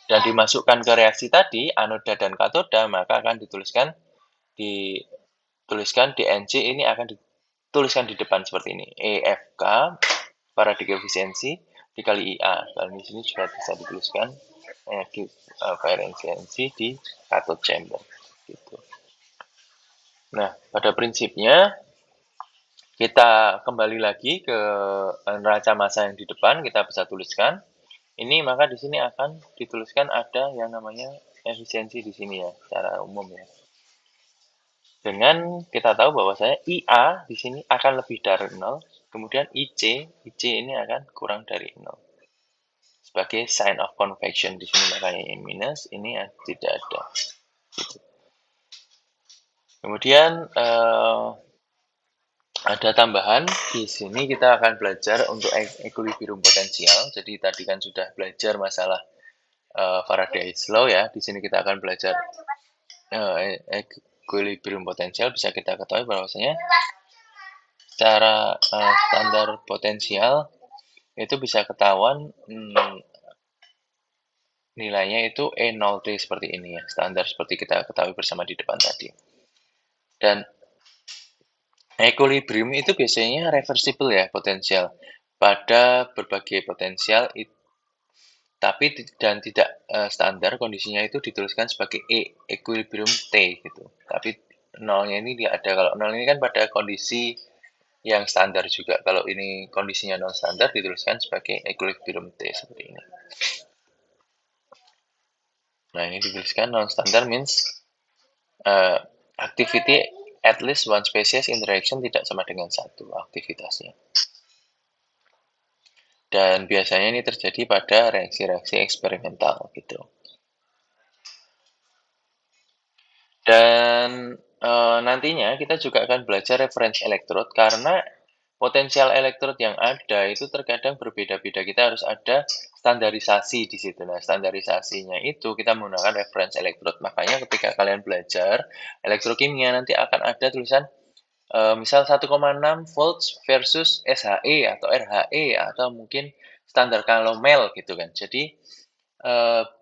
Speaker 1: Dan dimasukkan ke reaksi tadi anoda dan katoda, maka akan dituliskan DNC ini akan dituliskan di depan seperti ini. EFK paradigma efisiensi dikali IA. Dan di sini juga bisa dituliskan efisiensi di cathode chamber gitu. Nah, pada prinsipnya Kita kembali lagi ke neraca massa yang di depan, kita bisa tuliskan. Ini maka di sini akan dituliskan ada yang namanya efisiensi di sini ya, secara umum ya. Dengan kita tahu bahwasanya IA di sini akan lebih dari 0, kemudian IC ini akan kurang dari 0. Sebagai sign of convection di sini makanya ini minus, ini tidak ada. Gitu. Kemudian ada tambahan di sini kita akan belajar untuk equilibrium potensial. Jadi tadi kan sudah belajar masalah Faraday's law ya. Di sini kita akan belajar equilibrium potensial. Bisa kita ketahui bahwasanya secara standar potensial itu bisa ketahuan nilainya itu E0T seperti ini ya. Standar seperti kita ketahui bersama di depan tadi. Dan equilibrium itu biasanya reversible ya potensial pada berbagai potensial tapi dan tidak standar kondisinya itu dituliskan sebagai equilibrium T gitu. Tapi nolnya ini dia ada, kalau nol ini kan pada kondisi yang standar juga. Kalau ini kondisinya non standar dituliskan sebagai equilibrium T seperti ini. Nah, ini dituliskan non standar means activity at least one species interaction tidak sama dengan satu aktivitasnya. Dan biasanya ini terjadi pada reaksi-reaksi eksperimental gitu. Dan nantinya kita juga akan belajar reference electrode karena potensial elektrod yang ada itu terkadang berbeda-beda. Kita harus ada standarisasi di situ. Nah, standarisasinya itu kita menggunakan reference electrode. Makanya ketika kalian belajar elektrokimia nanti akan ada tulisan misal 1,6 volts versus SHE atau RHE atau mungkin standar kalomel gitu kan. Jadi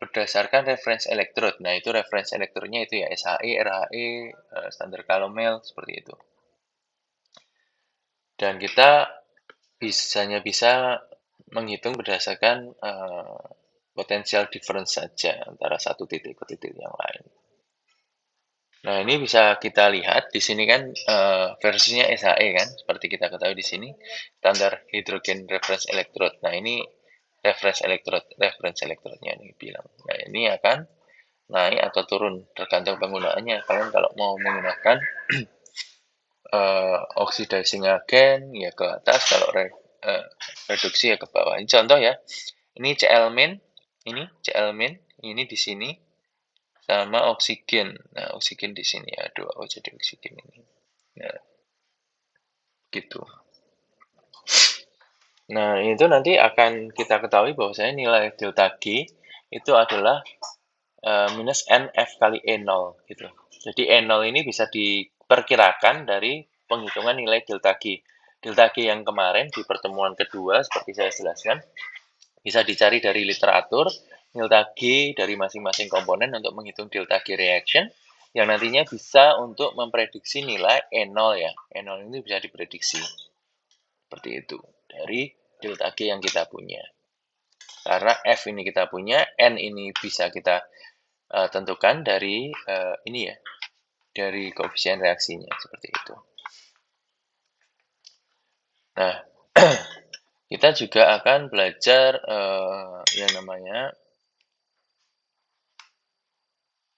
Speaker 1: berdasarkan reference electrode. Nah, itu reference electrode-nya itu ya SHE, RHE, standar kalomel seperti itu. Dan kita hanya bisa menghitung berdasarkan potensial difference saja antara satu titik ke titik yang lain. Nah, ini bisa kita lihat di sini kan versinya SHE kan, seperti kita ketahui di sini standar hydrogen reference electrode. Nah, ini reference electrode-nya ini bilang. Nah, ini akan naik atau turun tergantung penggunaannya. Kalian kalau mau menggunakan oxidizing agent ya ke atas, kalau reduksi ya ke bawah. Ini contoh ya. Ini Cl-, ini di sini sama oksigen. Nah, oksigen di sini ya, jadi oksigen ini. Nah, gitu. Nah, itu nanti akan kita ketahui bahwasanya nilai delta G itu adalah minus NF kali E0 gitu. Jadi E0 ini bisa diperkirakan dari penghitungan nilai delta G. Delta G yang kemarin di pertemuan kedua seperti saya jelaskan bisa dicari dari literatur delta G dari masing-masing komponen untuk menghitung delta G reaction yang nantinya bisa untuk memprediksi nilai E0 ya. E0 ini bisa diprediksi seperti itu dari delta G yang kita punya. Karena F ini kita punya, N ini bisa kita tentukan dari ini ya, dari koefisien reaksinya seperti itu. Nah, kita juga akan belajar yang namanya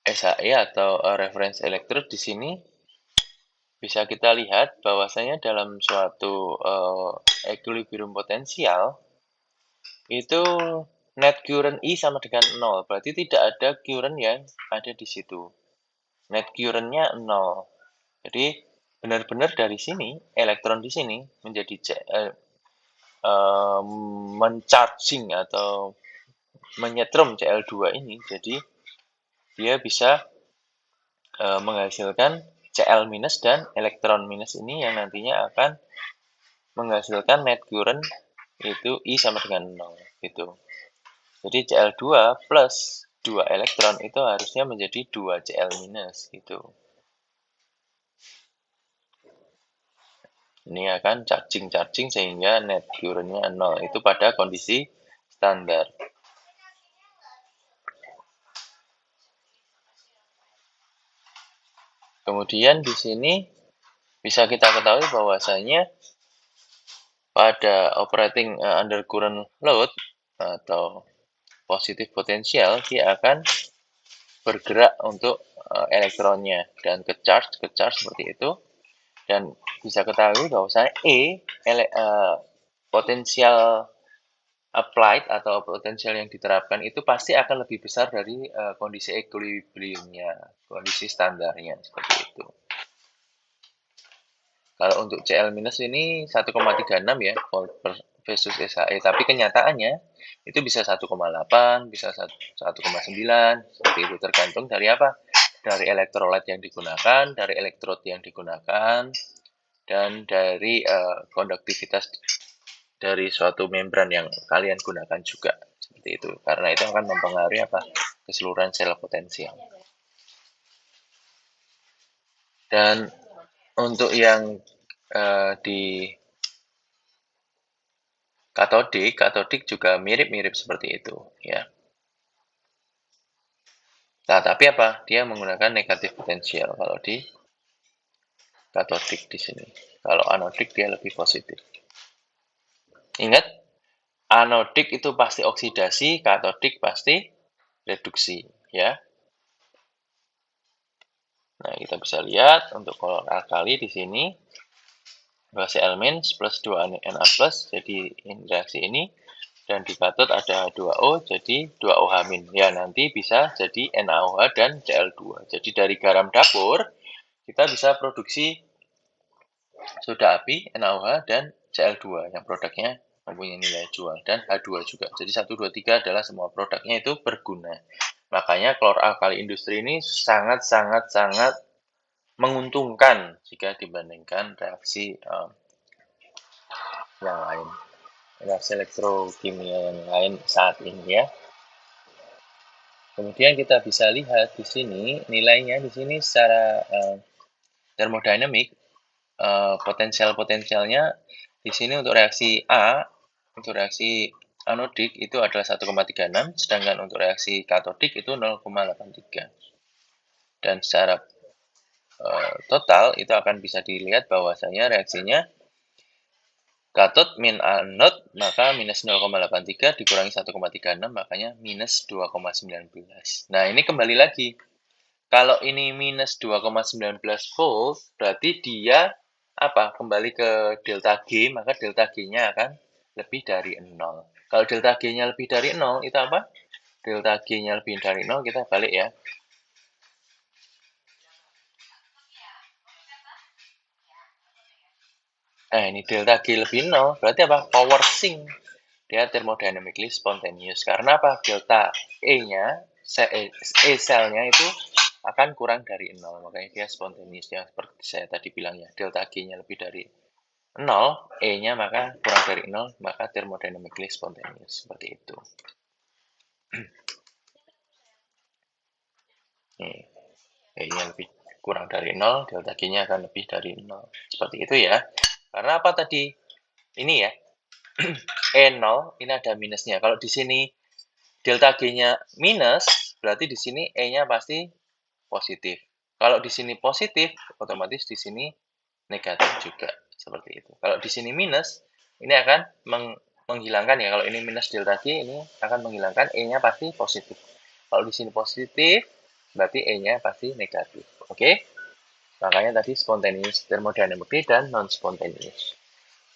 Speaker 1: SHE atau reference electrode. Di sini bisa kita lihat bahwasanya dalam suatu equilibrium potensial itu net current I sama dengan 0. Berarti tidak ada current yang ada di situ. Net current-nya 0. Jadi benar-benar dari sini elektron di sini menjadi mencharging atau menyetrum Cl2 ini, jadi dia bisa menghasilkan Cl- dan elektron minus ini yang nantinya akan menghasilkan net current itu I sama dengan 0 gitu. Jadi Cl2 plus 2 elektron itu harusnya menjadi 2 Cl- gitu. Ini akan charging sehingga net current-nya 0. Itu pada kondisi standar. Kemudian di sini bisa kita ketahui bahwasanya pada operating under current load atau positif potensial, dia akan bergerak untuk elektronnya dan ke charge seperti itu. Dan bisa ketahui bahwasanya potensial applied atau potensial yang diterapkan itu pasti akan lebih besar dari kondisi equilibriumnya, kondisi standarnya seperti itu. Kalau untuk CL minus ini 1,36 ya volt versus SHE, tapi kenyataannya itu bisa 1,8, bisa 1,9, seperti itu tergantung dari apa? Dari elektrolit yang digunakan, dari elektrod yang digunakan, dan dari konduktivitas dari suatu membran yang kalian gunakan juga seperti itu, karena itu akan mempengaruhi apa? Keseluruhan sel potensial. Dan untuk yang di katodik juga mirip-mirip seperti itu ya. Nah, tapi apa? Dia menggunakan negatif potensial kalau di katodik di sini. Kalau anodik dia lebih positif. Ingat, anodik itu pasti oksidasi, katodik pasti reduksi ya. Nah, kita bisa lihat untuk kolor alkali di sini Cl- plus 2Na plus, jadi reaksi ini, dan di katot ada 2O, jadi 2OH-. Ya, nanti bisa jadi NaOH dan Cl2. Jadi dari garam dapur, kita bisa produksi soda api, NaOH, dan Cl2 yang produknya mempunyai nilai jual, dan H2 juga. Jadi 1, 2, 3 adalah semua produknya itu berguna. Makanya kloralkali industri ini sangat menguntungkan jika dibandingkan reaksi yang lain, reaksi elektrokimia yang lain saat ini ya. Kemudian kita bisa lihat di sini nilainya di sini secara termodinamik, potensialnya di sini untuk reaksi A, untuk reaksi anodik itu adalah 1,36, sedangkan untuk reaksi katodik itu 0,83. Dan secara total itu akan bisa dilihat bahwasanya reaksinya katot min anod maka minus 0,83 dikurangi 1,36 makanya minus 2,19. Nah, ini kembali lagi. Kalau ini minus 2,19 volt, berarti dia apa? Kembali ke delta G, maka delta G-nya akan lebih dari 0. Kalau delta G-nya lebih dari 0, itu apa? Delta G-nya lebih dari 0, kita balik ya. Ini delta G lebih 0, berarti apa? Power sink. Dia thermodynamically spontaneous. Karena apa? Delta E-nya, E-cell-nya itu akan kurang dari 0. Makanya dia spontaneous. Yang seperti saya tadi bilang ya, delta G-nya lebih dari 0, E-nya maka kurang dari 0, maka thermodynamically spontaneous. Seperti itu. E-nya lebih kurang dari 0, delta G-nya akan lebih dari 0. Seperti itu ya. Karena apa tadi? Ini ya, E0 ini ada minusnya. Kalau di sini delta G-nya minus, berarti di sini E-nya pasti positif. Kalau di sini positif, otomatis di sini negatif juga. Seperti itu. Kalau di sini minus, ini akan menghilangkan ya. Kalau ini minus delta G, ini akan menghilangkan E-nya pasti positif. Kalau di sini positif, berarti E-nya pasti negatif. Oke? Makanya tadi spontaneous, thermodynamic dan non-spontaneous.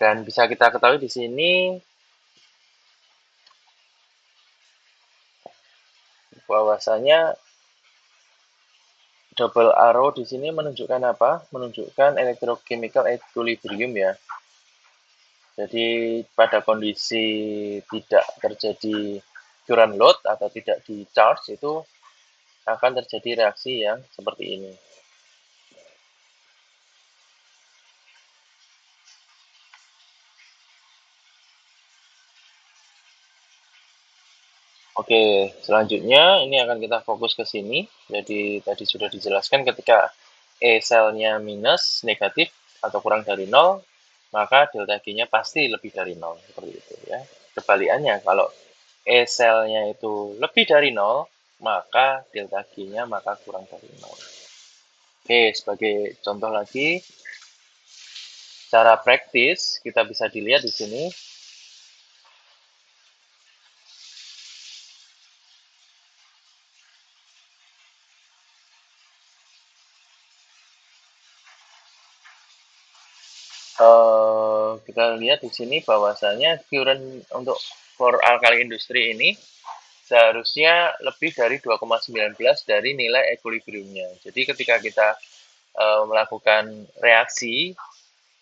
Speaker 1: Dan bisa kita ketahui di sini bahwasanya double arrow di sini menunjukkan apa? Menunjukkan electrochemical equilibrium ya. Jadi pada kondisi tidak terjadi current load atau tidak di charge itu akan terjadi reaksi yang seperti ini. Oke, selanjutnya ini akan kita fokus ke sini. Jadi tadi sudah dijelaskan ketika E-cell-nya minus, negatif, atau kurang dari 0, maka delta G-nya pasti lebih dari 0. Seperti itu ya. Kebalikannya, kalau E-cell-nya itu lebih dari 0, maka delta G-nya maka kurang dari 0. Oke, sebagai contoh lagi, Secara praktis kita bisa dilihat di sini. Kita lihat di sini bahwasanya current untuk for alkali industri ini seharusnya lebih dari 2,19 dari nilai equilibriumnya. Jadi ketika kita melakukan reaksi,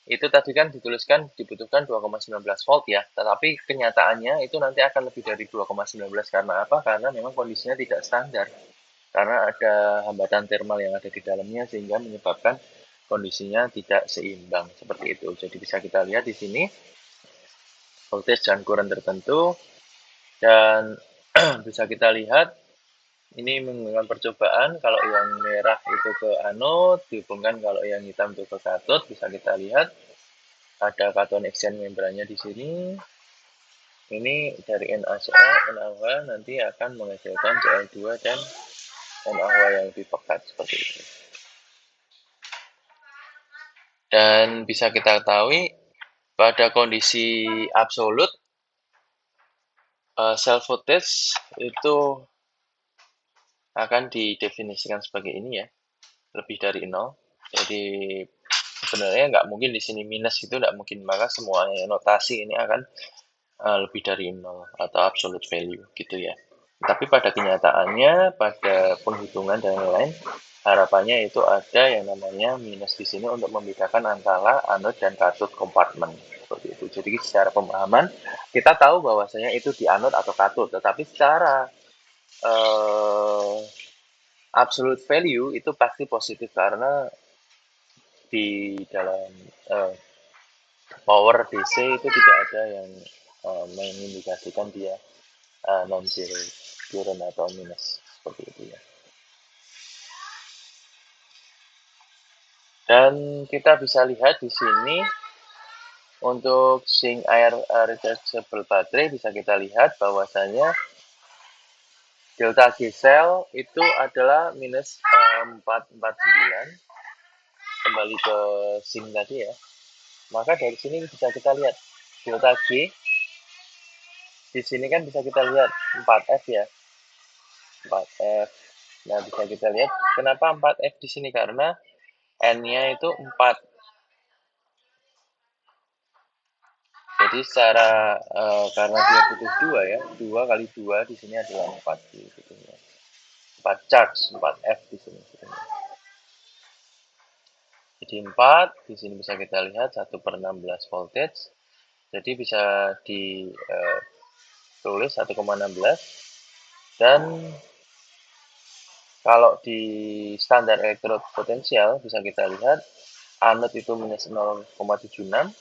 Speaker 1: itu tadi kan dituliskan dibutuhkan 2,19 volt ya, tetapi kenyataannya itu nanti akan lebih dari 2,19 karena apa? Karena memang kondisinya tidak standar. Karena ada hambatan thermal yang ada di dalamnya sehingga menyebabkan kondisinya tidak seimbang seperti itu. Jadi bisa kita lihat di sini voltage dan current tertentu dan bisa kita lihat ini menggunakan percobaan. Kalau yang merah itu ke anode dihubungkan, kalau yang hitam itu ke kathode. Bisa kita lihat ada katon exchange membrannya di sini. Ini dari NaCl, NaOH nanti akan menghasilkan Cl2 dan NaOH yang lebih pekat seperti itu. Dan bisa kita ketahui pada kondisi absolut self voltage itu akan didefinisikan sebagai ini ya, lebih dari 0. Jadi sebenarnya nggak mungkin di sini minus itu, nggak mungkin, maka semua notasi ini akan lebih dari 0 atau absolute value gitu ya. Tapi pada kenyataannya, pada penghitungan dan lain-lain, harapannya itu ada yang namanya minus di sini untuk membedakan antara anode dan kathode compartment seperti itu. Jadi secara pemahaman kita tahu bahwasanya itu di anode atau kathode, tetapi secara absolute value itu pasti positif karena di dalam power DC itu tidak ada yang mengindikasikan dia non-zero current atau minus seperti itu ya. Dan kita bisa lihat di sini untuk zinc air rechargeable baterai bisa kita lihat bahwasanya delta G cell itu adalah minus 449, kembali ke zinc tadi ya. Maka dari sini bisa kita lihat delta G di sini kan bisa kita lihat 4F ya, 4F. Nah, bisa kita lihat kenapa 4F di sini, karena N-nya itu 4. Jadi secara karena dia butuh 2 ya, 2 kali 2 di sini adalah 4 gitu ya. 4 charge, 4F di sini gitu. Jadi 4 di sini bisa kita lihat 1/16 voltage. Jadi bisa ditulis 1,16. Dan kalau di standar elektrod potensial bisa kita lihat anode itu minus 0,76,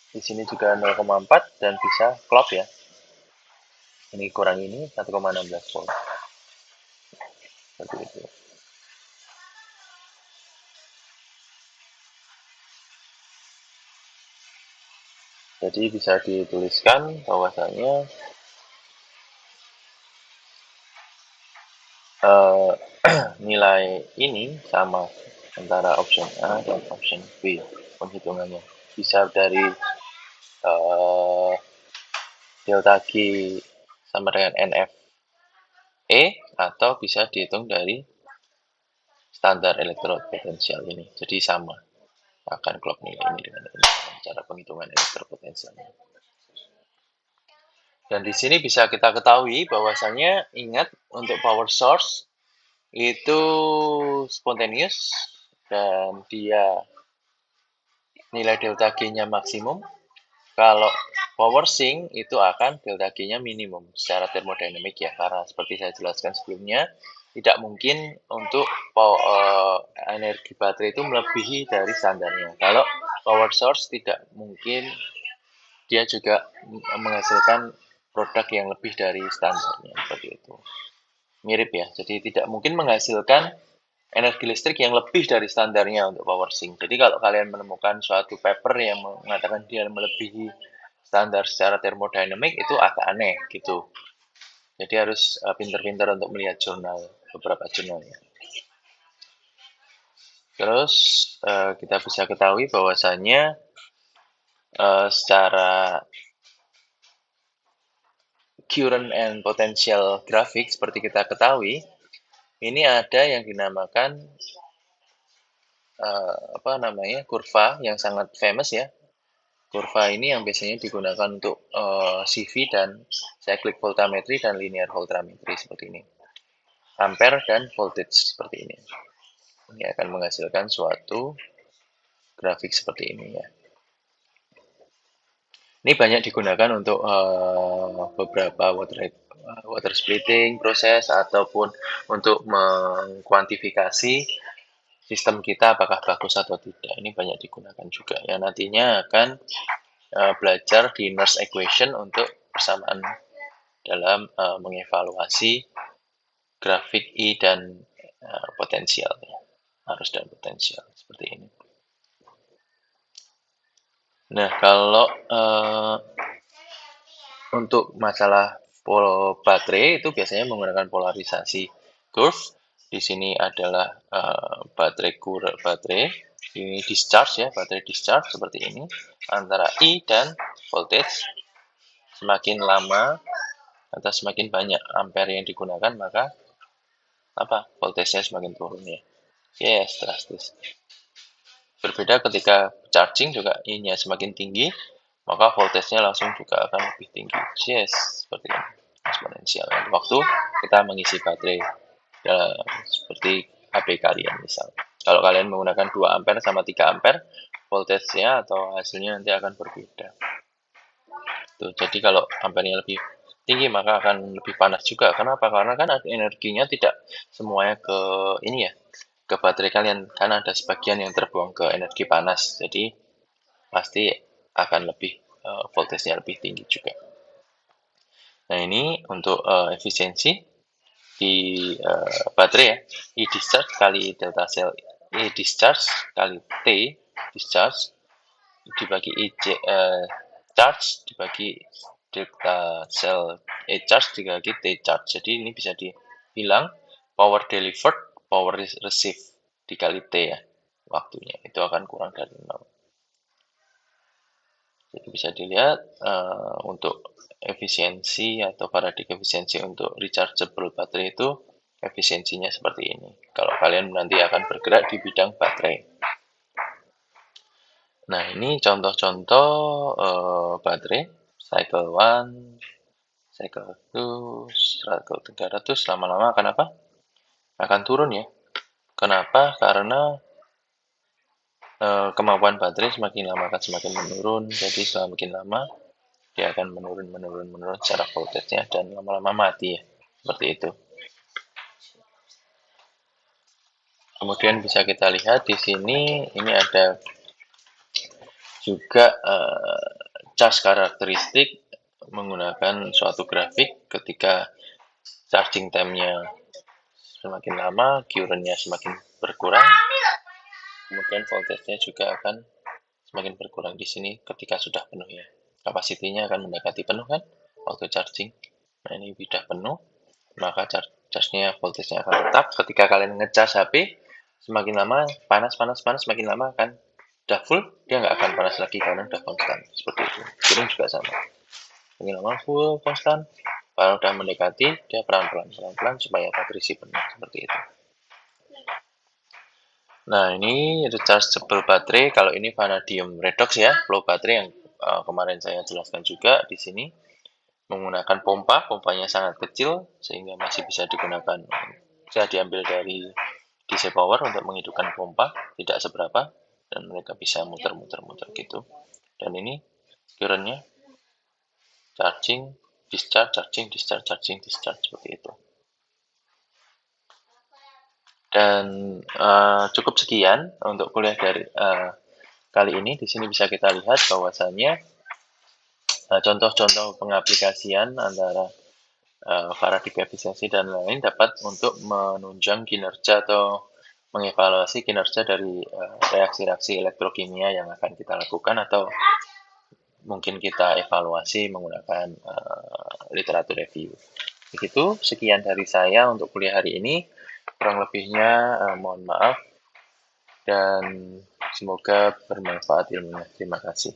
Speaker 1: di sini juga 0,4 dan bisa clock ya. Ini kurang ini 1,16 volt. Seperti itu. Jadi bisa dituliskan bahwasanya nilai ini sama antara option A dan option B penghitungannya. Bisa dari delta G sama dengan NF E, atau bisa dihitung dari standar elektrod potensial ini. Jadi sama, akan clock nilai ini dengan ini, cara penghitungan elektrod potensialnya. Dan di sini bisa kita ketahui bahwasanya ingat untuk power source itu spontaneous dan dia nilai delta G-nya maksimum. Kalau power sink itu akan delta G-nya minimum secara termodinamik ya, karena seperti saya jelaskan sebelumnya tidak mungkin untuk energi baterai itu melebihi dari standarnya. Kalau power source tidak mungkin dia juga menghasilkan produk yang lebih dari standarnya seperti itu. Mirip ya, jadi tidak mungkin menghasilkan energi listrik yang lebih dari standarnya untuk power sink. Jadi kalau kalian menemukan suatu paper yang mengatakan dia melebihi standar secara termodinamik, itu agak aneh gitu. Jadi harus pintar-pintar untuk melihat jurnal, beberapa jurnalnya. Terus kita bisa ketahui bahwasannya secara current and potential grafik seperti kita ketahui, ini ada yang dinamakan kurva yang sangat famous ya. Kurva ini yang biasanya digunakan untuk CV dan cyclic voltammetry dan linear voltammetry seperti ini. Ampere dan voltage seperti ini. Ini akan menghasilkan suatu grafik seperti ini ya. Ini banyak digunakan untuk beberapa water splitting proses ataupun untuk mengkuantifikasi sistem kita apakah bagus atau tidak. Ini banyak digunakan juga. Yang nantinya akan belajar di Nernst equation untuk persamaan dalam mengevaluasi grafik I dan potensial, ya. Arus dan potensial seperti ini. Nah, kalau untuk masalah baterai itu biasanya menggunakan polarisasi curve. Di sini adalah baterai ini discharge ya, baterai discharge seperti ini antara I dan voltage. Semakin lama atau semakin banyak ampere yang digunakan, maka voltage-nya semakin turun ya. Yes, drastis. Berbeda ketika charging juga I-nya semakin tinggi, maka voltage-nya langsung juga akan lebih tinggi. Yes, seperti ini. Eksponensial. Waktu kita mengisi baterai seperti HP kalian misal. Kalau kalian menggunakan 2 ampere sama 3 ampere, voltage-nya atau hasilnya nanti akan berbeda. Tuh, jadi kalau ampernya lebih tinggi maka akan lebih panas juga. Kenapa? Karena kan energinya tidak semuanya ke ini ya, ke baterai kalian, karena ada sebagian yang terbuang ke energi panas. Jadi pasti akan lebih voltage-nya lebih tinggi juga. Nah, ini untuk efisiensi di baterai ya. I discharge kali delta cell I discharge kali T discharge dibagi I charge dibagi delta cell E charge dibagi T charge. Jadi ini bisa dibilang power delivered, power received dikali T ya, waktunya itu akan kurang dari 0. Jadi bisa dilihat untuk efisiensi atau paradigma efisiensi untuk rechargeable baterai itu efisiensinya seperti ini. Kalau kalian nanti akan bergerak di bidang baterai. Nah, ini contoh-contoh baterai cycle 1, cycle 2, cycle 300 lama-lama akan apa? Akan turun ya. Kenapa? Karena kemampuan baterai semakin lama akan semakin menurun. Jadi semakin lama dia akan menurun secara voltage-nya dan lama-lama mati ya. Seperti itu. Kemudian bisa kita lihat di sini ini ada juga charge karakteristik menggunakan suatu grafik ketika charging time-nya semakin lama, current-nya semakin berkurang, kemudian voltage-nya juga akan semakin berkurang di sini ketika sudah penuh ya. Kapasitinya akan mendekati penuh kan waktu charging. Nah, ini sudah penuh, maka charge-nya voltage-nya akan tetap. Ketika kalian ngecas HP, semakin lama panas, semakin lama akan udah full, dia nggak akan panas lagi karena udah konstan. Seperti itu. Current juga sama. Semakin lama full konstan, kalau udah mendekati, dia pelan-pelan supaya baterai isi penuh. Seperti itu. Nah, ini rechargeable baterai. Kalau ini vanadium redox ya, flow baterai yang kemarin saya jelaskan juga di sini. Menggunakan pompanya sangat kecil sehingga masih bisa digunakan, bisa diambil dari DC power untuk menghidupkan pompa, tidak seberapa, dan mereka bisa muter-muter gitu. Dan ini current-nya charging, discharge, charging, discharge, charging, discharge seperti itu. Dan cukup sekian untuk kuliah dari kali ini. Di sini bisa kita lihat bahwasannya contoh-contoh pengaplikasian antara paradigma efisiensi dan lain dapat untuk menunjang kinerja atau mengevaluasi kinerja dari reaksi-reaksi elektrokimia yang akan kita lakukan atau mungkin kita evaluasi menggunakan literatur review. Begitu, sekian dari saya untuk kuliah hari ini. Kurang lebihnya mohon maaf dan semoga bermanfaat ilmunya. Terima kasih.